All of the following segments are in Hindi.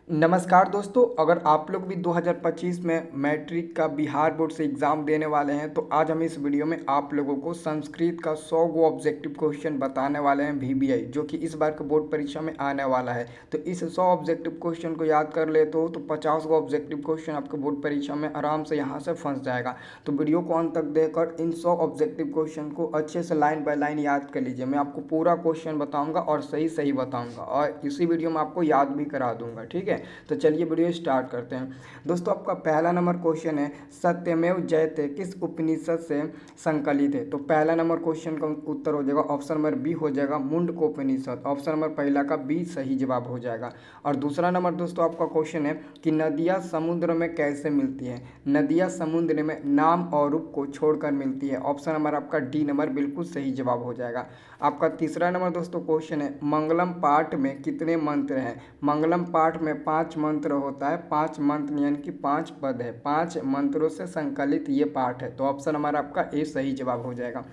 नमस्कार दोस्तों, अगर आप लोग भी 2025 में मैट्रिक का बिहार बोर्ड से एग्ज़ाम देने वाले हैं तो आज हम इस वीडियो में आप लोगों को संस्कृत का 100 गो ऑब्जेक्टिव क्वेश्चन बताने वाले हैं वीबीआई जो कि इस बार के बोर्ड परीक्षा में आने वाला है। तो इस 100 ऑब्जेक्टिव क्वेश्चन को याद कर लेते हो तो 50 गो ऑब्जेक्टिव क्वेश्चन आपके बोर्ड परीक्षा में आराम से यहाँ से फंस जाएगा। तो वीडियो को अंत तक देखकर इन 100 ऑब्जेक्टिव क्वेश्चन को अच्छे से लाइन बाय लाइन याद कर लीजिए। मैं आपको पूरा क्वेश्चन बताऊँगा और सही सही बताऊँगा और इसी वीडियो में आपको याद भी करा दूँगा, ठीक है। तो चलिए वीडियो स्टार्ट करते हैं। दोस्तों, आपका पहला नंबर क्वेश्चन है सत्यमेव जयते किस उपनिषद से संकलित है। तो पहला नंबर क्वेश्चन का उत्तर हो जाएगा ऑप्शन नंबर बी हो जाएगा मुंडकोपनिषद। ऑप्शन नंबर पहला का बी सही जवाब हो जाएगा। और दूसरा नंबर दोस्तों आपका क्वेश्चन है कि नदियाँ समुद्र में कैसे मिलती हैं। नदियाँ समुद्र में नाम और रूप को छोड़कर मिलती है। ऑप्शन नंबर आपका डी नंबर बिल्कुल सही जवाब हो जाएगा। आपका तीसरा नंबर दोस्तों क्वेश्चन है मंगलम पाठ में कितने मंत्र हैं। मंगलम पाठ में 5 मंत्र होता है। 5 मंत्र यानी कि 5 पद है। 5 मंत्रों से संकलित ये पाठ है। तो ऑप्शन नंबर आपका ए सही जवाब हो जाएगा।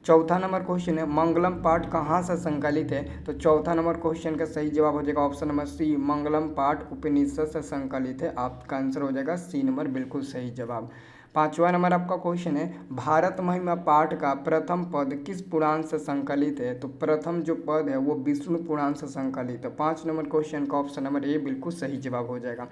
चौथा नंबर क्वेश्चन है मंगलम पाठ कहाँ से संकलित है। तो चौथा नंबर क्वेश्चन का सही जवाब हो जाएगा ऑप्शन नंबर सी मंगलम पाठ उपनिषद से संकलित है। आपका आंसर हो जाएगा सी नंबर बिल्कुल सही जवाब। पांचवा नंबर आपका क्वेश्चन है भारत महिमा पाठ का प्रथम पद किस पुराण से संकलित है। तो प्रथम जो पद है वो विष्णु पुराण से संकलित है। 5 नंबर क्वेश्चन का ऑप्शन नंबर ए बिल्कुल सही जवाब हो जाएगा।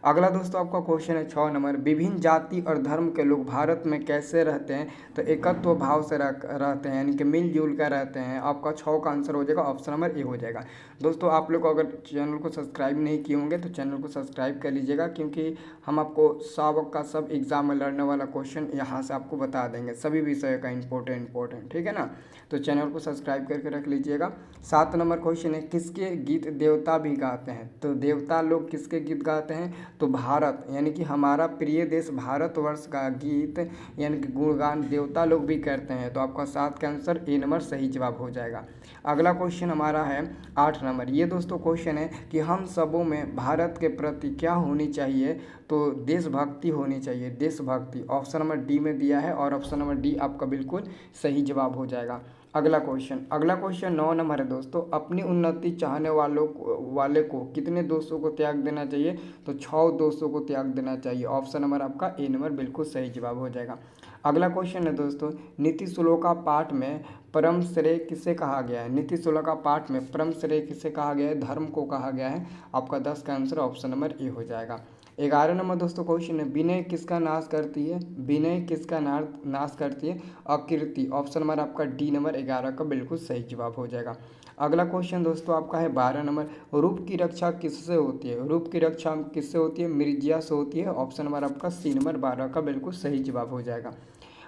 अगला दोस्तों आपका क्वेश्चन है 6 नंबर विभिन्न जाति और धर्म के लोग भारत में कैसे रहते हैं। तो एकत्व भाव से रहते हैं यानी कि मिलजुल कर रहते हैं। आपका 6 का आंसर हो जाएगा ऑप्शन नंबर ए हो जाएगा। दोस्तों, आप लोग अगर चैनल को सब्सक्राइब नहीं किए होंगे तो चैनल को सब्सक्राइब कर लीजिएगा, क्योंकि हम आपको सब का सब एग्जाम में लड़ने वाला क्वेश्चन यहाँ से आपको बता देंगे, सभी विषय का इंपॉर्टेंट, ठीक है ना। तो चैनल को सब्सक्राइब करके रख लीजिएगा। 7 नंबर क्वेश्चन है किसके गीत देवता भी गाते हैं। तो देवता लोग किसके गीत गाते हैं। तो भारत यानी कि हमारा प्रिय देश भारतवर्ष का गीत यानी कि गुणगान देवता लोग भी करते हैं। तो आपका 7 का आंसर ए नंबर सही जवाब हो जाएगा। अगला क्वेश्चन हमारा है 8 नंबर। ये दोस्तों क्वेश्चन है कि हम सबों में भारत के प्रति क्या होनी चाहिए। तो देशभक्ति होनी चाहिए, देशभक्ति। ऑप्शन नंबर डी में दिया है और ऑप्शन नंबर डी आपका बिल्कुल सही जवाब हो जाएगा। अगला क्वेश्चन 9 नंबर है दोस्तों। अपनी उन्नति चाहने वाले को कितने दोस्तों को त्याग देना चाहिए। तो 6 दोस्तों को त्याग देना चाहिए। ऑप्शन नंबर आपका ए नंबर बिल्कुल सही जवाब हो जाएगा। अगला क्वेश्चन है दोस्तों नीति श्लोका पाठ में परम श्रेय किसे कहा गया है। नीति श्लोका पाठ में परम श्रेय किसे कहा गया है, धर्म को कहा गया है। आपका 10 का आंसर ऑप्शन नंबर ए हो जाएगा। 11 नंबर दोस्तों क्वेश्चन है विनय किसका नाश करती है। विनय किसका नाश करती है, अकीर्ति। ऑप्शन नंबर आपका डी नंबर 11 का बिल्कुल सही जवाब हो जाएगा। अगला क्वेश्चन दोस्तों आपका है 12 नंबर रूप की रक्षा किससे होती है। रूप की रक्षा किससे होती है, मिर्जिया से होती है। ऑप्शन नंबर आपका सी नंबर 12 का बिल्कुल सही जवाब हो जाएगा।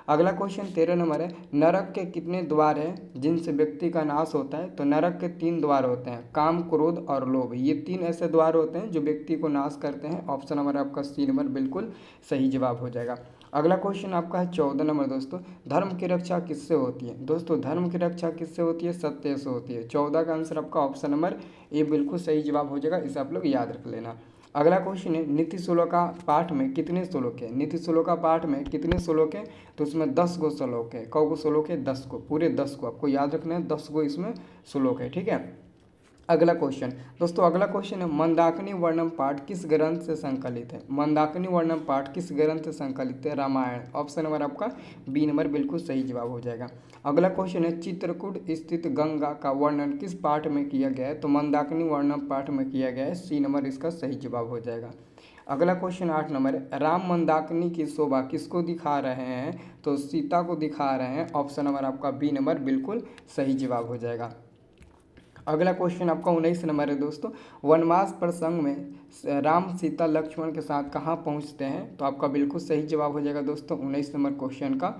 अगला क्वेश्चन 13 नंबर है नरक के कितने द्वार हैं जिनसे व्यक्ति का नाश होता है। तो नरक के 3 द्वार होते हैं, काम, क्रोध और लोभ। ये 3 ऐसे द्वार होते हैं जो व्यक्ति को नाश करते हैं। ऑप्शन नंबर आपका सी नंबर बिल्कुल सही जवाब हो जाएगा। अगला क्वेश्चन आपका है 14 नंबर दोस्तों धर्म की रक्षा किससे होती है। दोस्तों, धर्म की रक्षा किससे होती है, सत्य से होती है। 14 का आंसर आपका ऑप्शन नंबर ए बिल्कुल सही जवाब हो जाएगा। इसे आप लोग याद रख लेना। अगला क्वेश्चन है नीति श्लोका पाठ में कितने श्लोक है। नीति श्लोका पाठ में कितने श्लोक है। तो उसमें 10 गो श्लोक है। कौ गो श्लोक है, 10 को, पूरे 10 को आपको याद रखना है। 10 गो इसमें श्लोक है, ठीक है। अगला क्वेश्चन दोस्तों अगला क्वेश्चन है मंदाकिनी वर्णम पाठ किस ग्रंथ से संकलित है। मंदाकिनी वर्णम पाठ किस ग्रंथ से संकलित है, रामायण। ऑप्शन नंबर आपका बी नंबर बिल्कुल सही जवाब हो जाएगा। अगला क्वेश्चन है चित्रकूट स्थित गंगा का वर्णन किस पाठ में किया गया है। तो मंदाकिनी वर्णम पाठ में किया गया है। सी नंबर इसका सही जवाब हो जाएगा। अगला क्वेश्चन 8 नंबर है राम मंदाकिनी की शोभा किसको दिखा रहे हैं। तो सीता को दिखा रहे हैं। ऑप्शन नंबर आपका बी नंबर बिल्कुल सही जवाब हो जाएगा। अगला क्वेश्चन आपका 19 नंबर है दोस्तों वनवास प्रसंग में राम सीता लक्ष्मण के साथ कहाँ पहुँचते हैं। तो आपका बिल्कुल सही जवाब हो जाएगा दोस्तों 19 नंबर क्वेश्चन का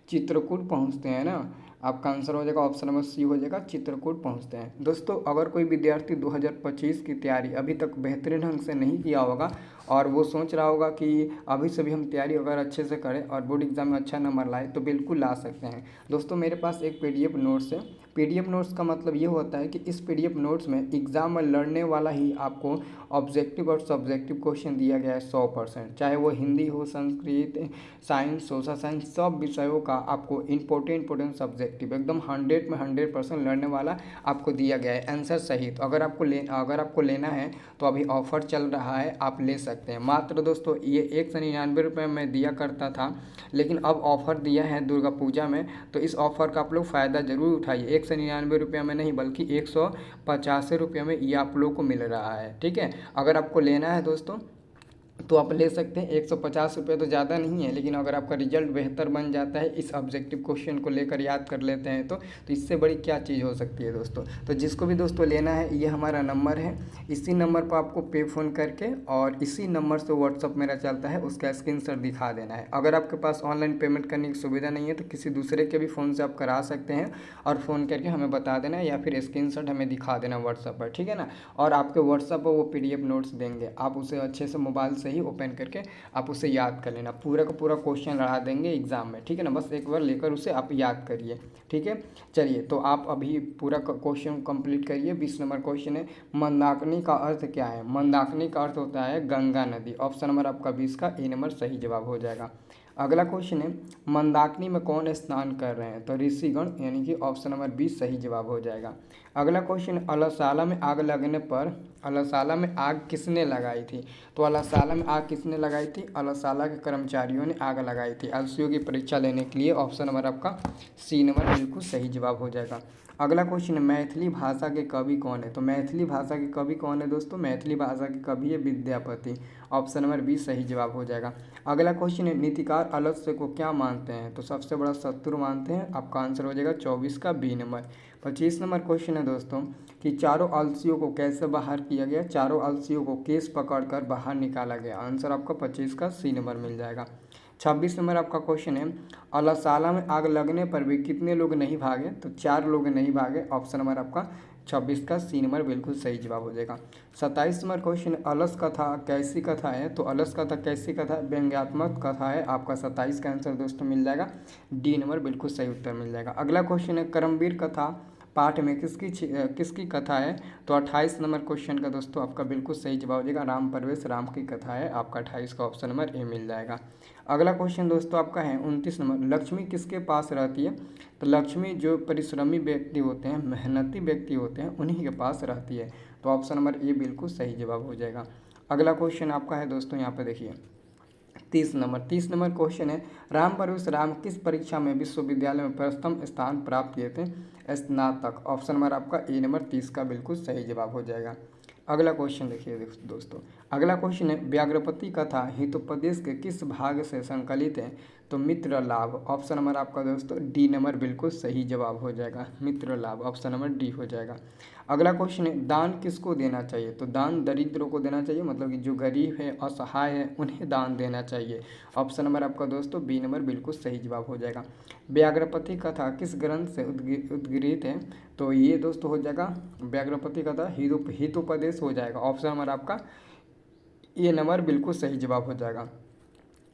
चित्रकूट पहुँचते हैं ना। आपका आंसर हो जाएगा ऑप्शन नंबर सी हो जाएगा, चित्रकूट पहुँचते हैं। दोस्तों, अगर कोई विद्यार्थी 2025 की तैयारी अभी तक बेहतरीन ढंग से नहीं किया होगा और वो सोच रहा होगा कि अभी से भी हम तैयारी अगर अच्छे से करें और बोर्ड एग्जाम में अच्छा नंबर लाए तो बिल्कुल ला सकते हैं। दोस्तों, मेरे पास एक PDF नोट्स है पीडीएफ नोट्स का मतलब ये होता है कि इस पीडीएफ नोट्स में एग्जाम में लड़ने वाला ही आपको ऑब्जेक्टिव और सब्जेक्टिव क्वेश्चन दिया गया है 100%, चाहे वो हिंदी हो, संस्कृत, साइंस, सोशल साइंस, सब विषयों का आपको इंपॉर्टेंट सब्जेक्टिव एकदम 100 में 100% लड़ने वाला आपको दिया गया है आंसर सहित। अगर आपको लेना है तो अभी ऑफर चल रहा है, आप ले सकते हैं। मात्र दोस्तों ये 199 में दिया करता था, लेकिन अब ऑफ़र दिया है दुर्गा पूजा में, तो इस ऑफ़र का आप लोग फ़ायदा ज़रूर उठाइए। 199 में नहीं बल्कि 185 में ये आप लोग को मिल रहा है। ठीक है, अगर आपको लेना है दोस्तों तो आप ले सकते हैं। 150 तो ज़्यादा नहीं है, लेकिन अगर आपका रिजल्ट बेहतर बन जाता है, इस ऑब्जेक्टिव क्वेश्चन को लेकर याद कर लेते हैं तो इससे बड़ी क्या चीज़ हो सकती है दोस्तों। तो जिसको भी दोस्तों लेना है, ये हमारा नंबर है, इसी नंबर पर आपको पे फ़ोन करके और इसी नंबर से व्हाट्सअप मेरा चलता है, उसका स्क्रीनशॉट दिखा देना है। अगर आपके पास ऑनलाइन पेमेंट करने की सुविधा नहीं है तो किसी दूसरे के भी फ़ोन से आप करा सकते हैं और फ़ोन करके हमें बता देना या फिर स्क्रीनशॉट हमें दिखा देना व्हाट्सअप पर, ठीक है ना। और आपके व्हाट्सअप पर वो PDF नोट्स देंगे, आप उसे अच्छे से मोबाइल से ही ओपन करके आप उसे याद कर लेना। पूरा का पूरा क्वेश्चन लड़ा देंगे एग्जाम में, ठीक है ना। बस एक बार लेकर उसे आप याद करिए, ठीक है। चलिए, तो आप अभी पूरा क्वेश्चन कंप्लीट करिए। 20 नंबर क्वेश्चन है, मंदाकिनी का अर्थ क्या है। मंदाकिनी का अर्थ होता है गंगा नदी। ऑप्शन नंबर आपका 20 का ए नंबर सही जवाब हो जाएगा। अगला क्वेश्चन है, मंदाकिनी में कौन स्नान कर रहे हैं, तो ऋषिगण, यानी कि ऑप्शन नंबर 20 सही जवाब हो जाएगा। अगला क्वेश्चन, अलसाला में आग लगने पर अलसाला में आग किसने लगाई थी, तो अलसाला में आग किसने लगाई थी, अलसाला के कर्मचारियों ने आग लगाई थी अलसियों की परीक्षा लेने के लिए। ऑप्शन नंबर आपका सी नंबर बिल्कुल सही जवाब हो जाएगा। अगला क्वेश्चन है, मैथिली भाषा के कवि कौन है, तो मैथिली भाषा के कवि कौन है दोस्तों, मैथिली भाषा के कवि है विद्यापति। ऑप्शन नंबर 20 सही जवाब हो जाएगा। अगला क्वेश्चन है, नीतिकार अलस्य को क्या मानते हैं, तो सबसे बड़ा शत्रु मानते हैं। आपका आंसर हो जाएगा 24 का बी नंबर। 25 नंबर क्वेश्चन है दोस्तों कि चारों अलसियों को कैसे बाहर किया गया, चारों अलसियों को केस पकड़कर बाहर निकाला गया। आंसर आपका 25 का सी नंबर मिल जाएगा। 26 नंबर आपका क्वेश्चन है, अलसाला में आग लगने पर भी कितने लोग नहीं भागे, तो 4 लोग नहीं भागे। ऑप्शन नंबर आपका 26 का सी नंबर बिल्कुल सही जवाब हो जाएगा। 27 नंबर क्वेश्चन, अलस कथा कैसी कथा है, तो अलस कथा कैसी कथा, व्यंग्यात्मक कथा है। आपका 27 का आंसर दोस्तों मिल जाएगा, डी नंबर बिल्कुल सही उत्तर मिल जाएगा। अगला क्वेश्चन है, करमवीर कथा पाठ में किसकी कथा है, तो 28 नंबर क्वेश्चन का दोस्तों आपका बिल्कुल सही जवाब हो जाएगा, राम परवेश राम की कथा है। आपका 28 का ऑप्शन नंबर ए मिल जाएगा। अगला क्वेश्चन दोस्तों आपका है 29 नंबर, लक्ष्मी किसके पास रहती है, तो लक्ष्मी जो परिश्रमी व्यक्ति होते हैं, मेहनती व्यक्ति होते हैं, उन्हीं के पास रहती है। तो ऑप्शन नंबर ए बिल्कुल सही जवाब हो जाएगा। अगला क्वेश्चन आपका है दोस्तों यहाँ पे देखिए 30 नंबर क्वेश्चन है, राम परवेश राम किस परीक्षा में विश्वविद्यालय में प्रथम स्थान प्राप्त किए थे, स्नातक। ऑप्शन नंबर आपका ए नंबर 30 का बिल्कुल सही जवाब हो जाएगा। अगला क्वेश्चन देखिए दोस्तों, अगला क्वेश्चन है, व्याघ्रपति कथा हितोपदेश के किस भाग से संकलित है, तो मित्र लाभ। ऑप्शन नंबर आपका दोस्तों डी नंबर बिल्कुल सही जवाब हो जाएगा, मित्र लाभ। ऑप्शन नंबर डी हो जाएगा। अगला क्वेश्चन है, दान किसको देना चाहिए, तो दान दरिद्रों को देना चाहिए, मतलब कि जो गरीब है, असहाय है, उन्हें दान देना चाहिए। ऑप्शन नंबर आपका दोस्तों बी नंबर बिल्कुल सही जवाब हो जाएगा। व्याघ्रपति कथा किस ग्रंथ से उद्गृहित है, तो ये दोस्तों हो जाएगा व्याघ्रपति कथा हितोपदेश हो जाएगा। ऑप्शन नंबर आपका ए नंबर बिल्कुल सही जवाब हो जाएगा।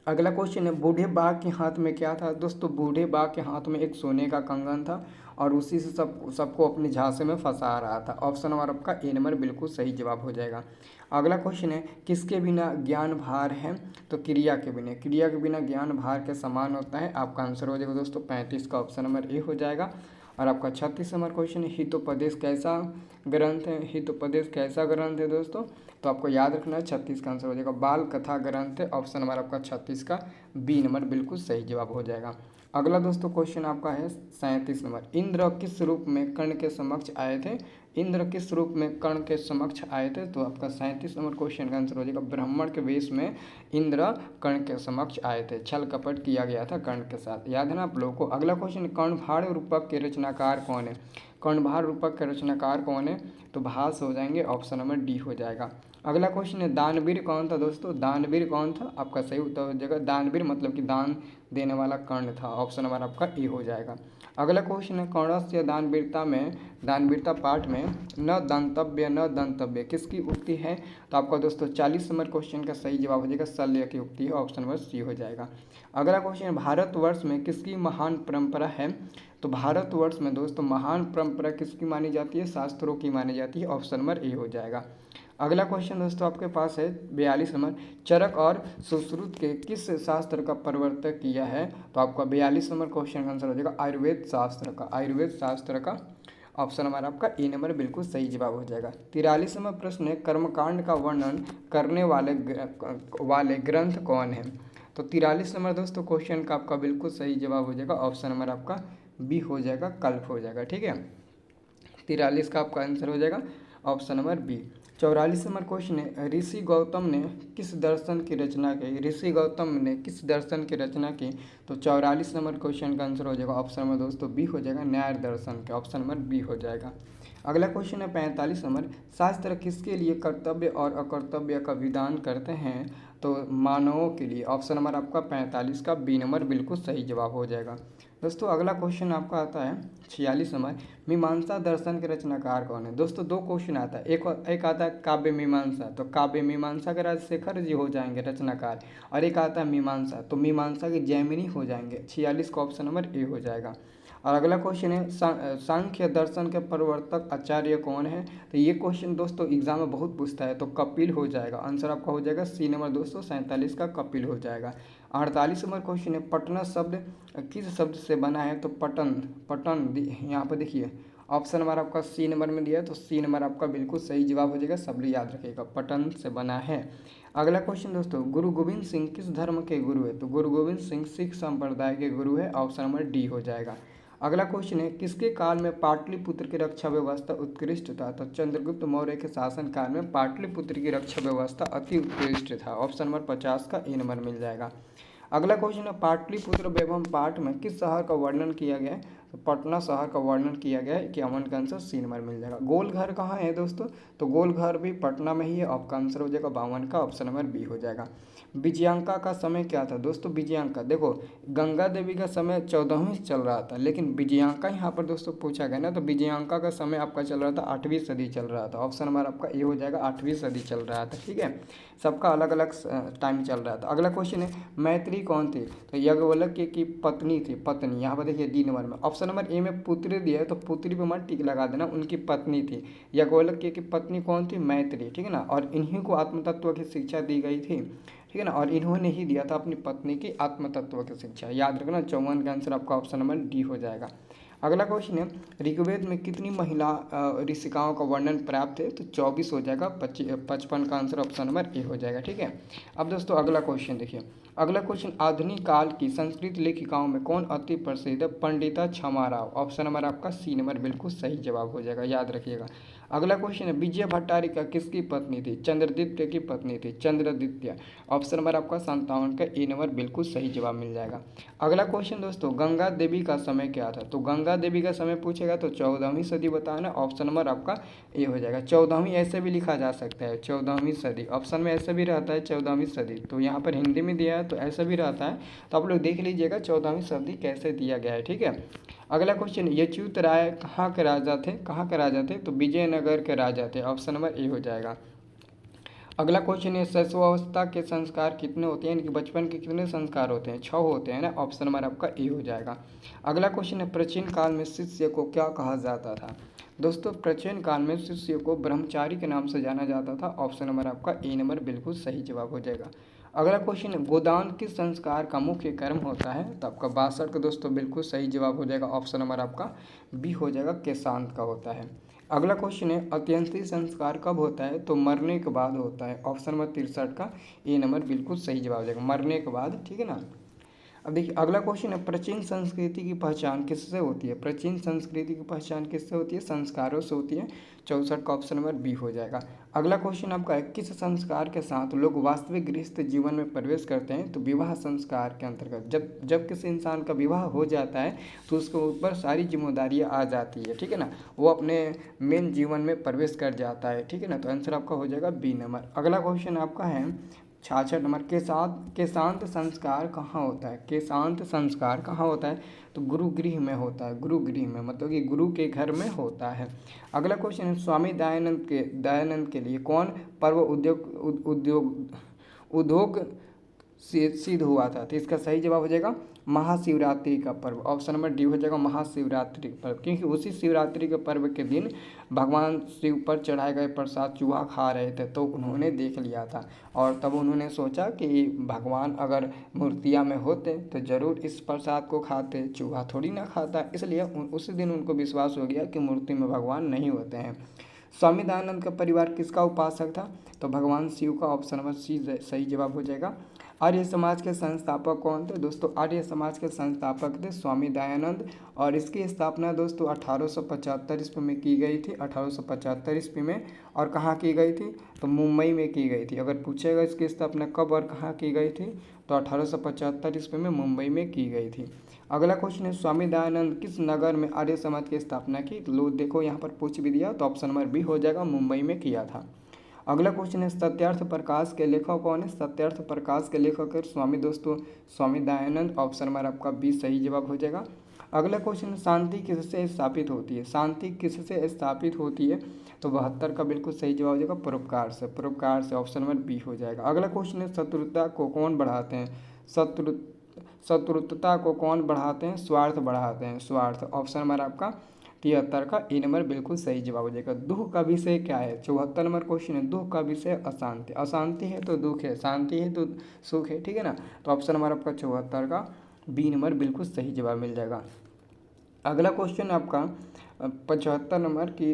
अगला क्वेश्चन है, बूढ़े बाघ के हाथ में क्या था, दोस्तों बूढ़े बाघ के हाथ में एक सोने का कंगन था और उसी से सबको अपने झांसे में फंसा रहा था। ऑप्शन नंबर आपका ए नंबर बिल्कुल सही जवाब हो जाएगा। अगला क्वेश्चन है, किसके बिना ज्ञान भार है, तो क्रिया के बिना ज्ञान भार के समान होता है। आपका आंसर हो जाएगा दोस्तों 35 का ऑप्शन नंबर ए हो जाएगा। और आपका 36 नंबर क्वेश्चन है, हितोपदेश कैसा ग्रंथ है, हितोपदेश कैसा ग्रंथ है दोस्तों, तो आपको याद रखना है 36 का आंसर हो जाएगा, बाल कथा ग्रंथ है। ऑप्शन नंबर आपका 36 का बी नंबर बिल्कुल सही जवाब हो जाएगा। अगला दोस्तों क्वेश्चन आपका है 37 नंबर, इंद्र किस रूप में कर्ण के समक्ष आए थे, इंद्र किस रूप में कर्ण के समक्ष आए थे, तो आपका 37 नंबर क्वेश्चन का आंसर हो जाएगा, ब्राह्मण के वेश में इंद्र कर्ण के समक्ष आए थे, छल कपट किया गया था कर्ण के साथ। याद है ना आप लोगों को। अगला क्वेश्चन, कर्णभार रूपक के रचनाकार कौन है, कर्णभार रूपक के रचनाकार कौन है, तो भास हो जाएंगे। ऑप्शन नंबर डी हो जाएगा। अगला क्वेश्चन है, दानवीर कौन था दोस्तों, दानवीर कौन था, आपका सही उत्तर हो जाएगा, दानवीर मतलब कि दान देने वाला कर्ण था। ऑप्शन नंबर आपका ए हो जाएगा। अगला क्वेश्चन है कर्णस्य दानवीरता में, दानवीरता पाठ में न दांतव्य न दंतव्य किसकी उक्ति है? तो आपका दोस्तों 40 नंबर क्वेश्चन का सही जवाब हो जाएगा शल्य की उक्ति है। ऑप्शन नंबर सी हो जाएगा। अगला क्वेश्चन है भारतवर्ष में किसकी महान परंपरा है? तो भारतवर्ष में दोस्तों महान परंपरा किसकी मानी जाती है? शास्त्रों की मानी जाती है। ऑप्शन नंबर ए हो जाएगा। अगला क्वेश्चन दोस्तों आपके पास है 42 नंबर, चरक और सुश्रुत के किस शास्त्र का प्रवर्तक किया है? तो आपका 42 नंबर क्वेश्चन का आंसर हो जाएगा आयुर्वेद शास्त्र का, आयुर्वेद शास्त्र का। ऑप्शन नंबर आपका ए नंबर बिल्कुल सही जवाब हो जाएगा। 43 नंबर प्रश्न है कर्मकांड का वर्णन करने वाले ग्रंथ कौन है? तो 43 नंबर दोस्तों क्वेश्चन का आपका बिल्कुल सही जवाब हो जाएगा। ऑप्शन नंबर आपका बी हो जाएगा, कल्प हो जाएगा। ठीक है, 43 का आपका आंसर हो जाएगा option number B. 44 number question है ऋषि गौतम ने किस दर्शन की रचना की? ऋषि गौतम ने किस दर्शन की रचना की? तो 44 नंबर क्वेश्चन का आंसर हो जाएगा ऑप्शन नंबर दोस्तों बी हो जाएगा, न्याय दर्शन के। ऑप्शन नंबर बी हो जाएगा। अगला क्वेश्चन है 45 नंबर, शास्त्र किसके लिए कर्तव्य और अकर्तव्य का विधान करते हैं? तो मानवों के लिए। ऑप्शन नंबर आपका 45 का बी नंबर बिल्कुल सही जवाब हो जाएगा। दोस्तों अगला क्वेश्चन आपका आता है 46 नंबर, मीमांसा दर्शन के रचनाकार कौन है? दोस्तों दो क्वेश्चन आता है, एक आता है काव्य मीमांसा, तो काव्य मीमांसा के राजशेखर जी हो जाएंगे रचनाकार, और एक आता है मीमांसा, तो मीमांसा के जैमिनी हो जाएंगे। 46 का ऑप्शन नंबर ए हो जाएगा। और अगला क्वेश्चन है सांख्य दर्शन के प्रवर्तक आचार्य कौन है? तो ये क्वेश्चन दोस्तों एग्जाम में बहुत पूछता है, तो कपिल हो जाएगा। आंसर आपका हो जाएगा सी नंबर दोस्तों 47 का कपिल हो जाएगा। 48 नंबर क्वेश्चन है पटना शब्द किस शब्द से बना है? तो पटन, यहाँ पर देखिए ऑप्शन नंबर आपका सी नंबर में दिया है, तो सी नंबर आपका बिल्कुल सही जवाब हो जाएगा। सब लोग याद रखिएगा, पटन से बना है। अगला क्वेश्चन दोस्तों, गुरु गोविंद सिंह किस धर्म के गुरु है? तो गुरु गोविंद सिंह सिख संप्रदाय के गुरु है। ऑप्शन नंबर डी हो जाएगा। अगला क्वेश्चन है किसके काल में पाटलिपुत्र की रक्षा व्यवस्था उत्कृष्ट था? तो चंद्रगुप्त मौर्य के शासन काल में पाटलिपुत्र की रक्षा व्यवस्था अति उत्कृष्ट था। ऑप्शन नंबर 50 का ए नंबर मिल जाएगा। अगला क्वेश्चन है पाटलिपुत्र वैभव पाठ में किस शहर का वर्णन किया गया है? तो पटना शहर का वर्णन किया गया है। 51 का आंसर सी नंबर मिल जाएगा। गोलघर कहाँ है दोस्तों? तो गोलघर भी पटना में ही है। आपका आंसर हो जाएगा 52 का, ऑप्शन नंबर बी हो जाएगा। विजयांका का समय क्या था? दोस्तों विजयांका देखो, गंगा देवी का समय 14वीं चल रहा था, लेकिन विजयांका यहाँ पर दोस्तों पूछा गया ना, तो विजयांका का समय आपका चल रहा था 8वीं सदी चल रहा था। ऑप्शन नंबर आपका ए हो जाएगा, 8वीं सदी चल रहा था। ठीक है, सबका अलग अलग टाइम चल रहा था। अगला क्वेश्चन है मैत्री कौन थी? तो याज्ञवल्क्य की पत्नी थी, पत्नी। यहाँ पर देखिए डी नंबर में। ऑप्शन नंबर ए में पुत्री दिया है, तो पुत्री पे मत टिक लगा देना, उनकी पत्नी थी। याज्ञवल्क्य की पत्नी कौन थी? मैत्री। ठीक है ना, और इन्हीं को आत्मतत्व की शिक्षा दी गई थी। ठीक है ना, और इन्होंने ही दिया था अपनी पत्नी की आत्मतत्व की शिक्षा। याद रखना, 54 का आंसर आपका ऑप्शन नंबर डी हो जाएगा। अगला क्वेश्चन है ऋग्वेद में कितनी महिला ऋषिकाओं का वर्णन प्राप्त है? तो 24 हो जाएगा। 55 का आंसर ऑप्शन नंबर ए हो जाएगा। ठीक है, अब दोस्तों अगला क्वेश्चन देखिए। अगला क्वेश्चन आधुनिक काल की संस्कृत लेखिकाओं में कौन अति प्रसिद्ध है? पंडिता क्षमा राव। ऑप्शन नंबर आपका सी नंबर बिल्कुल सही जवाब हो जाएगा, याद रखिएगा। अगला क्वेश्चन है विजय भट्टारिका किसकी पत्नी थी? चंद्रदित्य की पत्नी थी, चंद्रदित्य। ऑप्शन नंबर आपका 57 का ए नंबर बिल्कुल सही जवाब मिल जाएगा। अगला क्वेश्चन दोस्तों गंगा देवी का समय क्या था? तो गंगा देवी का समय पूछेगा तो 14वीं सदी बताना। ऑप्शन नंबर आपका ए हो जाएगा। 14वीं ऐसे भी लिखा जा सकता है, 14वीं सदी। ऑप्शन में ऐसे भी रहता है 14वीं सदी, तो यहाँ पर हिंदी में दिया है तो ऐसा भी रहता है, तो आप लोग देख लीजिएगा 14वीं सदी कैसे दिया गया है। ठीक है, अगला क्वेश्चन यच्युत राय कहाँ के राजा थे? कहाँ के राजा थे? तो विजयनगर के राजा थे। ऑप्शन नंबर ए हो जाएगा। अगला क्वेश्चन है शैशवावस्था के संस्कार कितने होते हैं? इनके बचपन के कितने संस्कार होते हैं? 6 होते हैं ना। ऑप्शन नंबर आपका ए हो जाएगा। अगला क्वेश्चन है प्राचीन काल में शिष्य को क्या कहा जाता था? दोस्तों प्राचीन काल में शिष्य को ब्रह्मचारी के नाम से जाना जाता था। ऑप्शन नंबर आपका ए नंबर बिल्कुल सही जवाब हो जाएगा। अगला क्वेश्चन है गोदान किस संस्कार का मुख्य कर्म होता है? तो आपका 62 का दोस्तों बिल्कुल सही जवाब हो जाएगा। ऑप्शन नंबर आपका बी हो जाएगा, केशांत का होता है। अगला क्वेश्चन है अत्यंतीय संस्कार कब होता है? तो मरने के बाद होता है। ऑप्शन नंबर 63 का ए नंबर बिल्कुल सही जवाब हो जाएगा, मरने के बाद। ठीक है ना, अब देखिए अगला क्वेश्चन है प्राचीन संस्कृति की पहचान किससे होती है? प्राचीन संस्कृति की पहचान किससे होती है? संस्कारों से होती है। 64 का ऑप्शन नंबर बी हो जाएगा। अगला क्वेश्चन आपका है किस संस्कार के साथ लोग वास्तविक गृहस्थ जीवन में प्रवेश करते हैं? तो विवाह संस्कार के अंतर्गत। जब किसी इंसान का विवाह हो जाता है तो उसके ऊपर सारी जिम्मेदारियाँ आ जाती है। ठीक है ना, वो अपने मेन जीवन में प्रवेश कर जाता है। ठीक है ना, तो आंसर आपका हो जाएगा बी नंबर। अगला क्वेश्चन आपका है 66 नंबर, केशांत संस्कार कहाँ होता है? केशांत संस्कार कहाँ होता है? तो गुरुगृह में होता है, गुरुगृह में, मतलब कि गुरु के घर में होता है। अगला क्वेश्चन है, स्वामी दयानंद के लिए कौन पर्व उद्योग सिद्ध हुआ था? तो इसका सही जवाब हो जाएगा महाशिवरात्रि का पर्व। ऑप्शन नंबर डी हो जाएगा महाशिवरात्रि पर्व, क्योंकि उसी शिवरात्रि के पर्व के दिन भगवान शिव पर चढ़ाए गए प्रसाद चूहा खा रहे थे, तो उन्होंने देख लिया था और तब उन्होंने सोचा कि भगवान अगर मूर्तियाँ में होते तो ज़रूर इस प्रसाद को खाते, चूहा थोड़ी ना खाता, इसलिए उसी दिन उनको विश्वास हो गया कि मूर्ति में भगवान नहीं होते हैं। स्वामी दयानंद का परिवार किसका उपासक था? तो भगवान शिव का। ऑप्शन नंबर सी सही जवाब हो जाएगा। आर्य समाज के संस्थापक कौन थे? दोस्तों आर्य समाज के संस्थापक थे स्वामी दयानंद, और इसकी स्थापना दोस्तों 1875 ईस्वी में की गई थी, 1875 ईस्वी में। और कहाँ की गई थी? तो मुंबई में की गई थी। अगर पूछेगा इसकी स्थापना कब और कहाँ की गई थी, तो 1875 ईस्वी में मुंबई में की गई थी। अगला क्वेश्चन है, स्वामी दयानंद किस नगर में आर्य समाज की स्थापना की? लो देखो यहाँ पर पूछ भी दिया, तो ऑप्शन नंबर बी हो जाएगा, मुंबई में किया था। अगला क्वेश्चन है, सत्यार्थ प्रकाश के लेखक कौन है? सत्यार्थ प्रकाश के लेखक है स्वामी दयानंद। ऑप्शन नंबर आपका बी सही जवाब हो जाएगा। अगला क्वेश्चन, शांति किससे स्थापित होती है? शांति किससे स्थापित होती है? तो 72 का बिल्कुल सही जवाब हो जाएगा परोपकार से, परोपकार से। ऑप्शन नंबर बी हो जाएगा। अगला क्वेश्चन है, शत्रुता को कौन बढ़ाते हैं? शत्रुता को कौन बढ़ाते हैं? स्वार्थ बढ़ाते हैं, स्वार्थ। ऑप्शन नंबर आपका 73 का ए नंबर बिल्कुल सही जवाब हो जाएगा। दुख का विषय क्या है? 74 नंबर क्वेश्चन है, दुख का विषय अशांति, अशांति है तो दुख है, शांति है तो सुख है, ठीक है ना। तो ऑप्शन नंबर आपका 74 का बी नंबर बिल्कुल सही जवाब मिल जाएगा। अगला क्वेश्चन आपका 75 नंबर की,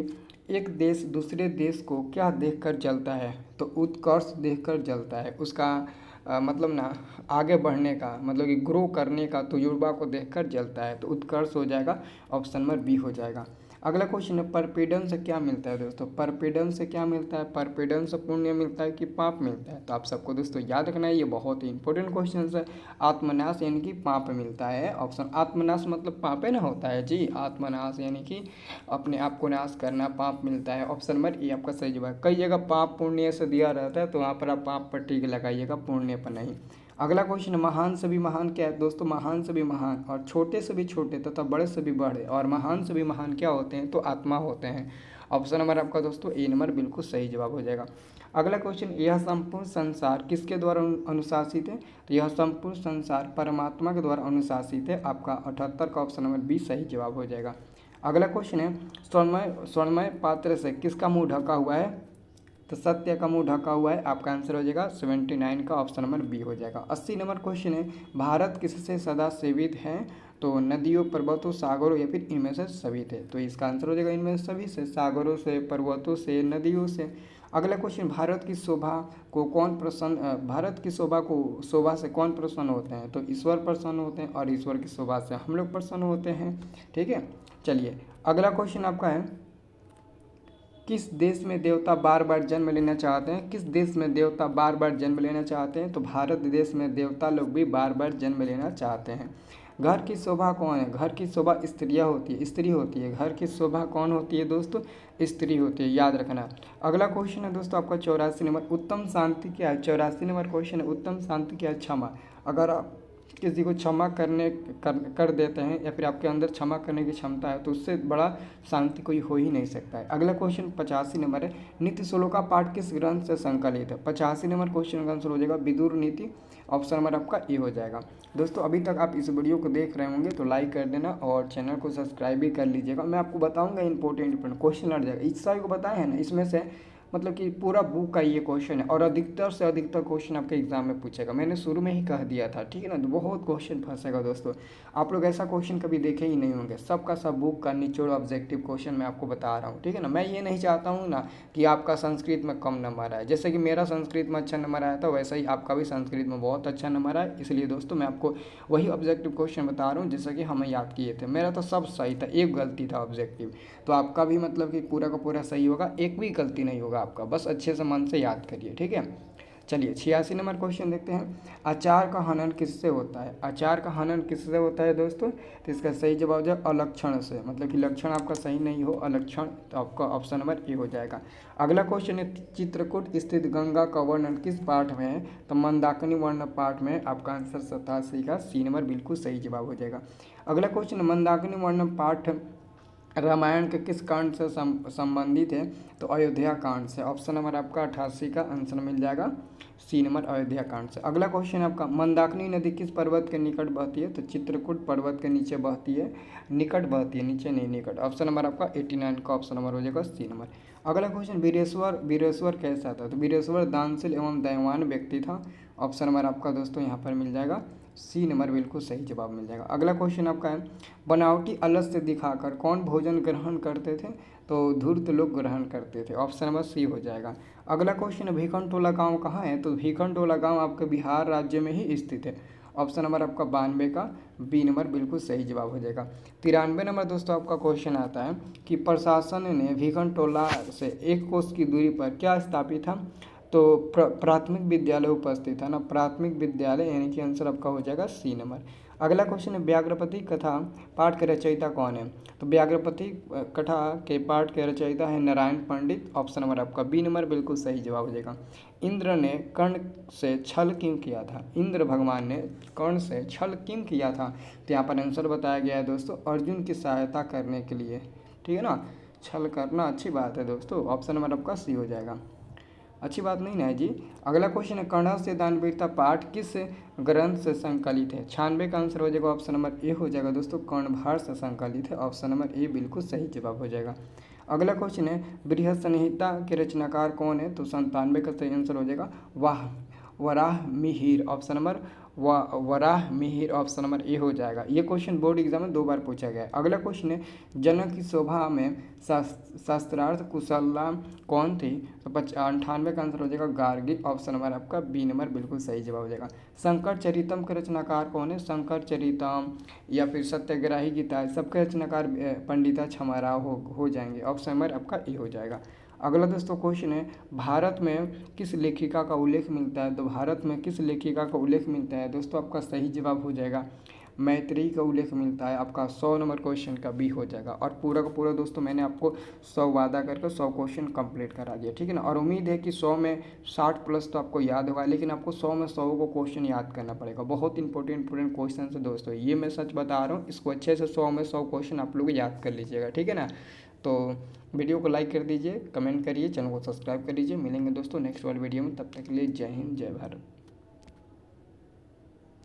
एक देश दूसरे देश को क्या देखकर जलता है? तो उत्कर्ष देखकर जलता है, उसका मतलब ना आगे बढ़ने का, मतलब कि ग्रो करने का तजुर्बा को देखकर जलता है, तो उत्कर्ष हो जाएगा। ऑप्शन नंबर बी हो जाएगा। अगला क्वेश्चन है, परपीड़न से क्या मिलता है? दोस्तों परपीड़न से क्या मिलता है? परपीड़न से पुण्य मिलता है कि पाप मिलता है? तो आप सबको दोस्तों याद रखना है, ये बहुत ही इंपॉर्टेंट क्वेश्चन है। आत्मनाश यानी कि पाप मिलता है। ऑप्शन, आत्मनाश मतलब पापे ना होता है जी, आत्मनाश यानी कि अपने आप को नाश करना, पाप मिलता है। ऑप्शन नंबर ए आपका सही जवाब। कई जगह पाप पुण्य से दिया रहता है, तो वहाँ पर आप पाप पर टिक लगाइएगा, पुण्य पर नहीं। अगला क्वेश्चन, महान से भी महान क्या है? दोस्तों महान से भी महान और छोटे से भी छोटे तथा बड़े से भी बड़े और महान से भी महान क्या होते हैं? तो आत्मा होते हैं। ऑप्शन नंबर आपका दोस्तों ए नंबर बिल्कुल सही जवाब हो जाएगा। अगला क्वेश्चन, यह संपूर्ण संसार किसके द्वारा अनुशासित है? तो यह संपूर्ण संसार परमात्मा के द्वारा अनुशासित है। आपका 78 का ऑप्शन नंबर बी सही जवाब हो जाएगा। अगला क्वेश्चन है, स्वर्णमय पात्र से किसका मुंह ढका हुआ है? तो सत्य का मुंह ढका हुआ है। आपका आंसर हो जाएगा 79 का ऑप्शन नंबर बी हो जाएगा। 80 नंबर क्वेश्चन है, भारत किससे सदा सेवित है? तो नदियों, पर्वतों, सागरों या फिर इनमें से सभी थे? तो इसका आंसर हो जाएगा इनमें से सभी से, सागरों से, पर्वतों से, नदियों से। अगला क्वेश्चन, भारत की शोभा शोभा से कौन प्रसन्न होते हैं? तो ईश्वर प्रसन्न होते हैं, और ईश्वर की शोभा से हम लोग प्रसन्न होते हैं, ठीक है। चलिए अगला क्वेश्चन आपका है, किस देश में देवता बार बार जन्म लेना चाहते हैं? किस देश में देवता बार बार जन्म लेना चाहते हैं? तो भारत देश में देवता लोग भी बार बार जन्म लेना चाहते हैं। घर की शोभा कौन है? घर की शोभा स्त्रियाँ होती है, स्त्री होती है। घर की शोभा कौन होती है दोस्तों? स्त्री होती है, याद रखना। अगला क्वेश्चन है दोस्तों आपका 84 नंबर, उत्तम शांति क्या है? 84 नंबर क्वेश्चन है, उत्तम शांति क्या है? क्षमा। अगर आप किसी को क्षमा कर देते हैं, या फिर आपके अंदर क्षमा करने की क्षमता है, तो उससे बड़ा शांति कोई हो ही नहीं सकता है। अगला क्वेश्चन 85 नंबर है, नित्य श्लोक का पाठ किस ग्रंथ से संकलित है? 85 नंबर क्वेश्चन का आंसर हो जाएगा विदुर नीति। ऑप्शन नंबर आपका ए हो जाएगा। दोस्तों अभी तक आप इस वीडियो को देख रहे होंगे तो लाइक कर देना और चैनल को सब्सक्राइब भी कर लीजिएगा। मैं आपको बताऊंगा इंपॉर्टेंट क्वेश्चन लड़ जाएगा, इस साल को बताए हैं ना, इसमें से मतलब कि पूरा बुक का ये क्वेश्चन है, और अधिकतर से अधिकतर क्वेश्चन आपके एग्जाम में पूछेगा। मैंने शुरू में ही कह दिया था, ठीक है ना। तो बहुत क्वेश्चन फंसेगा दोस्तों, आप लोग ऐसा क्वेश्चन कभी देखे ही नहीं होंगे। सबका सब बुक का निचोड़ ऑब्जेक्टिव क्वेश्चन मैं आपको बता रहा हूँ, ठीक है ना। मैं ये नहीं चाहता हूँ ना कि आपका संस्कृत में कम नंबर आए। जैसे कि मेरा संस्कृत में अच्छा नंबर आया था, वैसा ही आपका भी संस्कृत में बहुत अच्छा नंबर आए। इसलिए दोस्तों मैं आपको वही ऑब्जेक्टिव क्वेश्चन बता रहा हूँ जैसा कि हमें याद किए थे। मेरा तो सब सही था, एक गलती था ऑब्जेक्टिव, तो आपका भी मतलब कि पूरा का पूरा सही होगा, एक भी गलती नहीं होगा आपका। बस अच्छे से मन से याद करिए, ठीक है। चलिए 86 नंबर क्वेश्चन देखते हैं। अचार का हनन किससे होता है? अचार का हनन किससे होता है दोस्तों? तो इसका सही जवाब हो जाए अलक्षण से, मतलब कि लक्षण आपका सही नहीं हो, अलक्षण, तो आपका ऑप्शन नंबर ए हो जाएगा। अगला क्वेश्चन है चित्रकूट स्थित गंगा का वर्णन किस पाठ में है? तो मंदाकिनी वर्ण पाठ में। आपका आंसर 87 का सी नंबर बिल्कुल सही जवाब हो जाएगा। अगला क्वेश्चन, मंदाकिनी वर्ण पाठ रामायण के किस कांड से संबंधित है? तो अयोध्या कांड से। ऑप्शन नंबर आपका 88 का आंसर मिल जाएगा सी नंबर, अयोध्या कांड से। अगला क्वेश्चन आपका, मंदाकिनी नदी किस पर्वत के निकट बहती है? तो चित्रकूट पर्वत के नीचे बहती है, निकट बहती है, नीचे नहीं, निकट। ऑप्शन नंबर आपका 89 का ऑप्शन नंबर हो जाएगा सी नंबर। अगला क्वेश्चन, वीरेश्वर कैसा था? तो वीरेश्वर दानशील एवं दयावान व्यक्ति था। ऑप्शन नंबर आपका दोस्तों यहाँ पर मिल जाएगा सी नंबर, बिल्कुल सही जवाब मिल जाएगा। अगला क्वेश्चन आपका है, बनावटी आलस्य दिखाकर कौन भोजन ग्रहण करते थे? तो धूर्त लोग ग्रहण करते थे। ऑप्शन नंबर सी हो जाएगा। अगला क्वेश्चन, भीखनटोला गांव कहाँ है? तो भीखनटोला गांव आपके बिहार राज्य में ही स्थित है। ऑप्शन नंबर आपका 92 का बी नंबर बिल्कुल सही जवाब हो जाएगा। 93 नंबर दोस्तों आपका क्वेश्चन आता है कि प्रशासन ने भीखनटोला से 1 कोस की दूरी पर क्या स्थापित था? तो प्राथमिक विद्यालय उपस्थित है ना, प्राथमिक विद्यालय, यानी कि आंसर आपका हो जाएगा सी नंबर। अगला क्वेश्चन है, व्याघ्रपति कथा पाठ के रचयिता कौन है? तो व्याघ्रपति कथा के पाठ के रचयिता है नारायण पंडित। ऑप्शन नंबर आपका बी नंबर बिल्कुल सही जवाब हो जाएगा। इंद्र ने कर्ण से छल क्यों किया था? इंद्र भगवान ने कर्ण से छल क्यों किया था? तो यहाँ पर आंसर बताया गया है दोस्तों, अर्जुन की सहायता करने के लिए। ठीक है ना, छल करना अच्छी बात है दोस्तों। ऑप्शन नंबर आपका सी हो जाएगा। अच्छी बात नहीं ना जी। अगला क्वेश्चन है, कर्ण से दानवीरता पाठ किस ग्रंथ से संकलित है? 96 का आंसर हो जाएगा ऑप्शन नंबर ए हो जाएगा दोस्तों, कर्णभार से संकलित है। ऑप्शन नंबर ए बिल्कुल सही जवाब हो जाएगा। अगला क्वेश्चन है, बृहद संहिता के रचनाकार कौन है? तो 97 का सही आंसर हो जाएगा Varaha Mihir. Option number Varaha Mihir, option number A हो जाएगा। ये क्वेश्चन बोर्ड एग्जाम में 2 बार पूछा गया है। अगला क्वेश्चन है, जनक की शोभा में शास्त्रार्थ कुशला कौन थी? तो 98 का आंसर हो जाएगा गार्गी। ऑप्शन नंबर आपका बी नंबर बिल्कुल सही जवाब हो जाएगा। शंकर चरितम के रचनाकार कौन है? शंकर चरितम या फिर सत्याग्रही गीता, सबके रचनाकार पंडिता छमाराव हो जाएंगे। ऑप्शन नंबर आपका ए हो जाएगा। अगला दोस्तों क्वेश्चन है, भारत में किस लेखिका का उल्लेख मिलता है? तो भारत में किस लेखिका का उल्लेख मिलता है दोस्तों? आपका सही जवाब हो जाएगा मैत्रेयी का उल्लेख मिलता है। आपका 100 नंबर क्वेश्चन का बी हो जाएगा। और पूरा का पूरा दोस्तों मैंने आपको 100 वादा करके 100 क्वेश्चन कंप्लीट करा दिया, ठीक है ना। और उम्मीद है कि 100 में 60 प्लस तो आपको याद होगा, लेकिन आपको 100 में 100 को क्वेश्चन याद करना पड़ेगा। बहुत इंपॉर्टेंट क्वेश्चन है दोस्तों, ये मैं सच बता रहा हूँ। इसको अच्छे से 100 में 100 क्वेश्चन आप लोग याद कर लीजिएगा, ठीक है ना। तो वीडियो को लाइक कर दीजिए, कमेंट करिए, चैनल को सब्सक्राइब कर लीजिए। मिलेंगे दोस्तों नेक्स्ट वाले वीडियो में, तब तक के लिए जय हिंद, जय भारत।